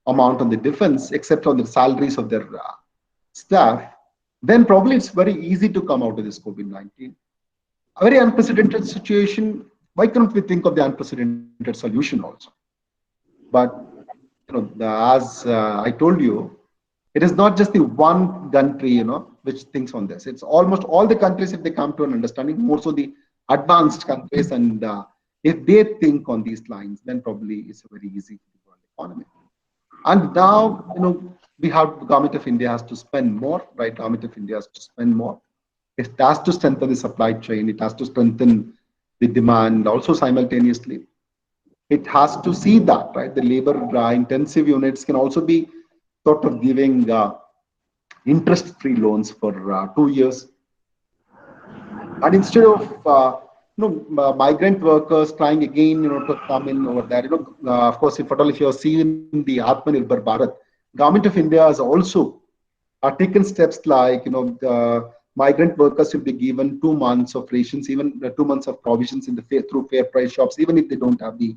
amount on the defense except on the salaries of their staff, then probably it's very easy to come out of this COVID-19. A very unprecedented situation. Why can't we think of the unprecedented solution also? But as I told you, it is not just the one country, which thinks on this. It's almost all the countries, if they come to an understanding, more so the advanced countries, and if they think on these lines, then probably it's very easy for the world economy. And now, we have the Government of India has to spend more, right? Government of India has to spend more. It has to strengthen the supply chain. It has to strengthen the demand also simultaneously. It has to see that, right? The labor intensive units can also be sort of giving interest-free loans for 2 years. And instead of migrant workers trying again, to come in over there. Of course, if you have seen the Atmanirbhar Bharat, Government of India has also taken steps like, the migrant workers will be given 2 months of rations, even 2 months of provisions through fair price shops, even if they don't have the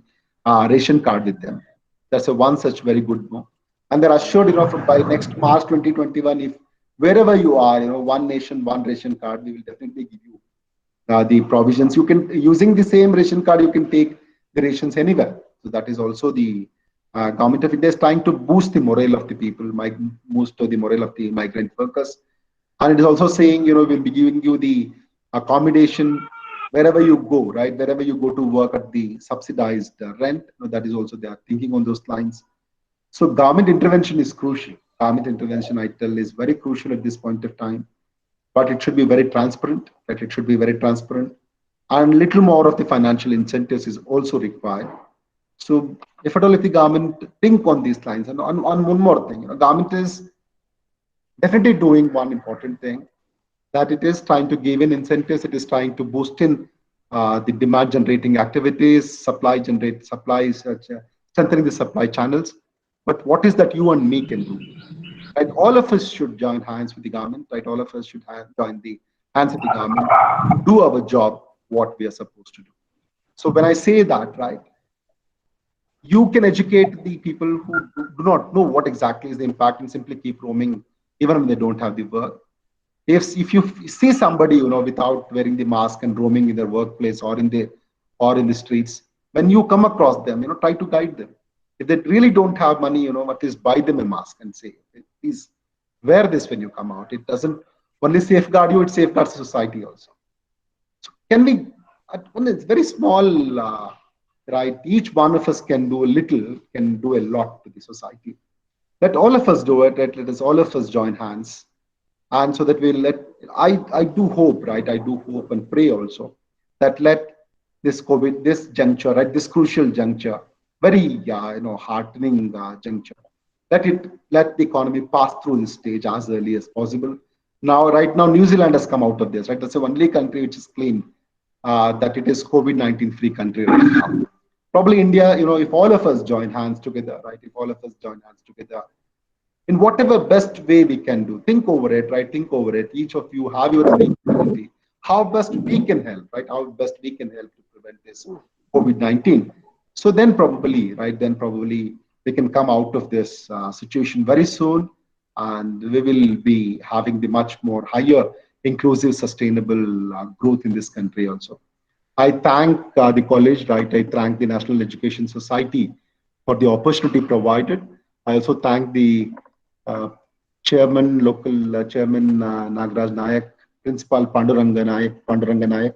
ration card with them. That's one such very good move. and they're assured, by next March 2021, if wherever you are, one nation, one ration card, we will definitely give you the provisions. You can, using the same ration card, you can take the rations anywhere. So that is also the government of India is trying to boost the morale of the people, boost the morale of the migrant workers. And it is also saying, we'll be giving you the accommodation wherever you go, right? Wherever you go to work at the subsidized rent. That is also, they are thinking on those lines. So government intervention is crucial. Government intervention, I tell, is very crucial at this point of time. But it should be very transparent, right? It should be very transparent. And little more of the financial incentives is also required. So if at all, if the government think on these lines, and on one more thing, government is definitely doing one important thing, that it is trying to give in incentives, it is trying to boost in the demand generating activities, supplies, strengthening the supply channels. But what is that you and me can do? Right? All of us should join hands with the government, right? All of us should join the hands with the government to do our job, what we are supposed to do. So when I say that, right, you can educate the people who do not know what exactly is the impact and simply keep roaming even when they don't have the work. If you see somebody, without wearing the mask and roaming in their workplace or in the streets, when you come across them, try to guide them. If they really don't have money, at least buy them a mask and say, please wear this when you come out. It doesn't only safeguard you, it safeguards society also. So can we, it's very small, right? Each one of us can do a little, can do a lot to the society. Let all of us do it. Let us all of us join hands. And so that I do hope, right? I do hope and pray also that let this COVID, this juncture, right? This crucial juncture, very, heartening juncture, let the economy pass through this stage as early as possible. Right now, New Zealand has come out of this, right? That's the only country which is claimed that it is COVID-19 free country right now. Probably India, if all of us join hands together, right? If all of us join hands together, in whatever best way we can do, think over it, right? Think over it. Each of you have your own community. How best we can help, right? How best we can help to prevent this COVID-19. So then probably, right? Then probably we can come out of this situation very soon, and we will be having the much more higher, inclusive, sustainable growth in this country also. I thank the college, right? I thank the National Education Society for the opportunity provided. I also thank the chairman, local chairman Nagraj Nayak, principal Panduranga Nayak,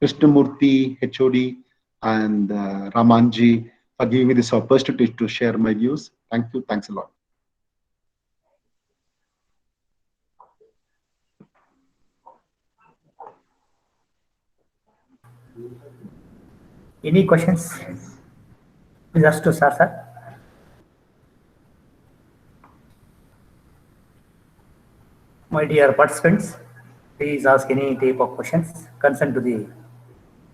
Krishnamurthy, HOD, and Ramanji for giving me this opportunity to share my views. Thank you. Thanks a lot. Any questions? Please ask to sir. My dear participants, please ask any type of questions concerned to the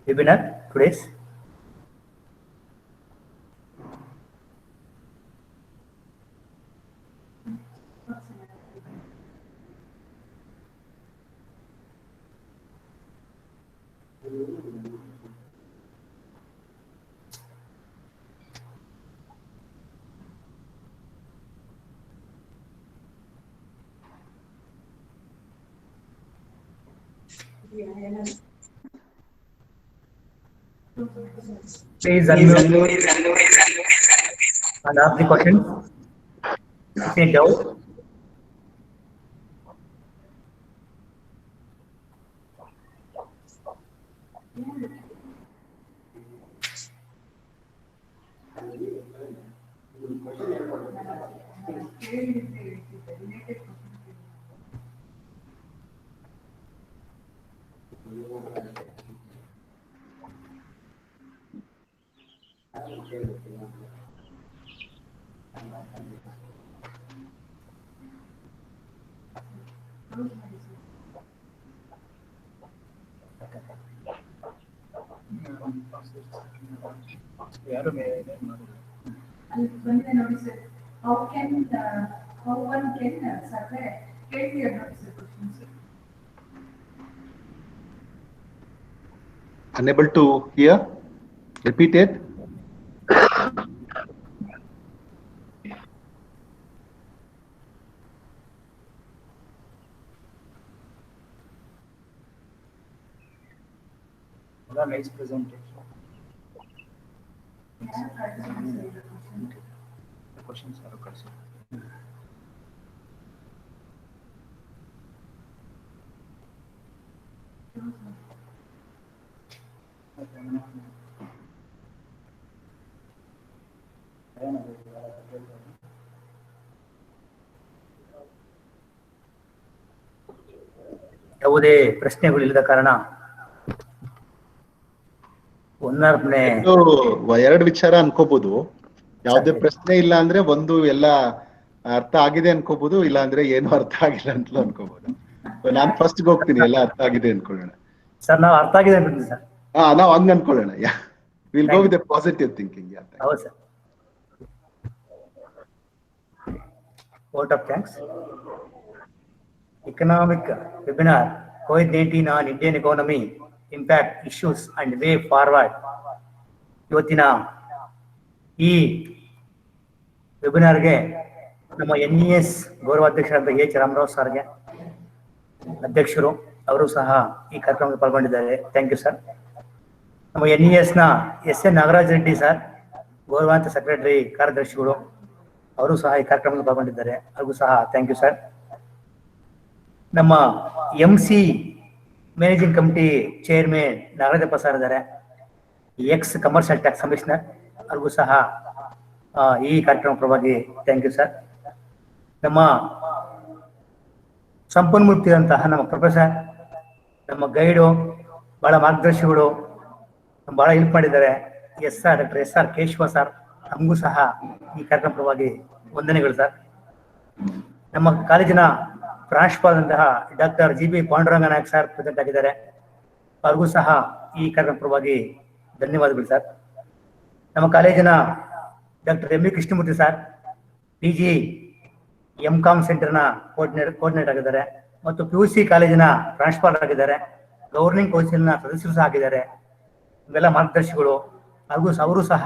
webinar today's. Please unmute and ask the question. If any doubt. How one can supply Unable to hear? Repeat it. nice presentation. The questions are occurs. ಯಾವುದೇ ಪ್ರಶ್ನೆಗಳಿಲ್ಲದ ಕಾರಣ ಒಂದನೇ ಎರಡು ವಿಚಾರ ಅನ್ಕೋಬಹುದು. ಯಾವುದೇ ಸರಿ. ಪ್ರಶ್ನೆ ಇಲ್ಲ ಅಂದ್ರೆ ಒಂದು ಎಲ್ಲ ಅರ್ಥ ಆಗಿದೆ ಅನ್ಕೋಬಹುದು, ಇಲ್ಲ ಅಂದ್ರೆ ಏನು ಅರ್ಥ ಆಗಿಲ್ಲ ಅಂತಲೂ ಅನ್ಕೋಬಹುದು. ನಾನು ಫಸ್ಟ್ ಹೋಗ್ತೀನಿ, ಎಲ್ಲ ಅರ್ಥ ಆಗಿದೆ ಅನ್ಕೊಳ್ಳೋಣ. ಸರ್ ನಾವು ಅರ್ಥ ಆಗಿದೆ ಅನ್ಬಿಡ್ತೀವಿ ಸರ್. ನಾವು ಹಂಗ ಅನ್ಕೊಳ್ಳೋಣ. Will go with positive thinking. ಹೌದು sir. vote of thanks. Economic webinar COVID-19 on Indian economy, impact, issues and way forward. ಇವತ್ತಿನ ಈ ವೆಬಿನಾರ್ಗೆ ನಮ್ಮ NES ಗೌರವಾಧ್ಯಕ್ಷರಾದ ಎಚ್ ರಾಮರಾವ್ ಸರ್ಗೆ ಅಧ್ಯಕ್ಷರು, ಅವರು ಸಹ ಈ ಕಾರ್ಯಕ್ರಮದಲ್ಲಿ ಪಾಲ್ಗೊಂಡಿದ್ದಾರೆ. Thank you sir. ನಮ್ಮ NES ನ SN ನಾಗರಾಜ್ ರೆಡ್ಡಿ ಸರ್, ಗೌರವಾನ್ವಿತ ಸೆಕ್ರೆಟರಿ ಕಾರ್ಯದರ್ಶಿಗಳು, ಅವರು ಸಹ ಈ ಕಾರ್ಯಕ್ರಮದಲ್ಲಿ ಪಾಲ್ಗೊಂಡಿದ್ದಾರೆ. ಅವ್ರಿಗೂ ಸಹ ಥ್ಯಾಂಕ್ ಯು ಸರ್. ನಮ್ಮ MC managing committee chairman Nagarajappa sir ಇದ್ದಾರೆ, ಎಕ್ಸ್ ಕಮರ್ಷಿಯಲ್ ಟ್ಯಾಕ್ಸ್ ಕಮಿಷನರ್, ಅವ್ರಿಗೂ ಸಹ ಈ ಕಾರ್ಯಕ್ರಮ ಪರವಾಗಿ ಥ್ಯಾಂಕ್ ಯು ಸರ್. ನಮ್ಮ ಸಂಪನ್ಮೂರ್ತಿಯಂತಹ ನಮ್ಮ ಪ್ರೊಫೆಸರ್, ನಮ್ಮ ಗೈಡು, ಬಹಳ ಮಾರ್ಗದರ್ಶಿಗಳು, ಬಹಳ ಹೆಲ್ಪ್ ಮಾಡಿದ್ದಾರೆ. ಡಾಕ್ಟರ್ SR ಕೇಶವ ಸರ್, ನಮಗೂ ಸಹ ಈ ಕಾರ್ಯಕ್ರಮ ಪರವಾಗಿ ವಂದನೆಗಳು ಸರ್. ನಮ್ಮ ಕಾಲೇಜಿನ ಪ್ರಾಂಶುಪಾಲರಂತಹ doctor GB Panduranga Nayak sir present ಆಗಿದ್ದಾರೆ, ಅವ್ರಿಗೂ ಸಹ ಈ ಕಾರ್ಯಕ್ರಮ ಪರವಾಗಿ ಧನ್ಯವಾದಗಳು ಸರ್. ನಮ್ಮ ಕಾಲೇಜಿನ doctor MV Krishnamurthy sir, PG MCOM ಸೆಂಟರ್ನ ಕೋಆರ್ಡಿನೇಟರ್ ಆಗಿದ್ದಾರೆ ಮತ್ತು PUC ಕಾಲೇಜಿನ ಪ್ರಾಂಶುಪಾಲರಾಗಿದ್ದಾರೆ, ಗವರ್ನಿಂಗ್ ಕೌನ್ಸಿಲ್ನ ಸದಸ್ಯರು ಸಹ ಆಗಿದ್ದಾರೆ. ಇವೆಲ್ಲ ಮಾರ್ಗದರ್ಶಿಗಳು, ಅವರು ಸಹ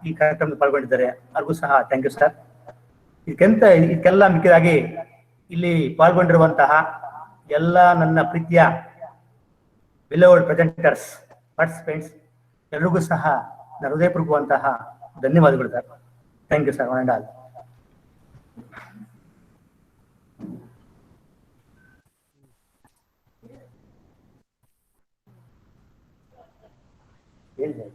ಈ ಕಾರ್ಯಕ್ರಮದಲ್ಲಿ ಪಾಲ್ಗೊಂಡಿದ್ದಾರೆ. ಅವ್ರಿಗೂ ಸಹ ಥ್ಯಾಂಕ್ ಯು ಸರ್. ಇದಕ್ಕೆಲ್ಲ ಮಿಕ್ಕಿದಾಗಿ ಇಲ್ಲಿ ಪಾಲ್ಗೊಂಡಿರುವಂತಹ ಎಲ್ಲ ನನ್ನ ಪ್ರೀತಿಯ ಬಿಲೋವ್ಡ್ ಪ್ರೆಸೆಂಟರ್ಸ್, ಪಾರ್ಟಿಸಿಪೆಂಟ್ಸ್ ಎಲ್ರಿಗೂ ಸಹ ನನ್ನ ಹೃದಯಪೂರ್ವಕವಂತಹ ಧನ್ಯವಾದಗಳು sir. Thank you sir. One and all. ಹೇಳಿದೆ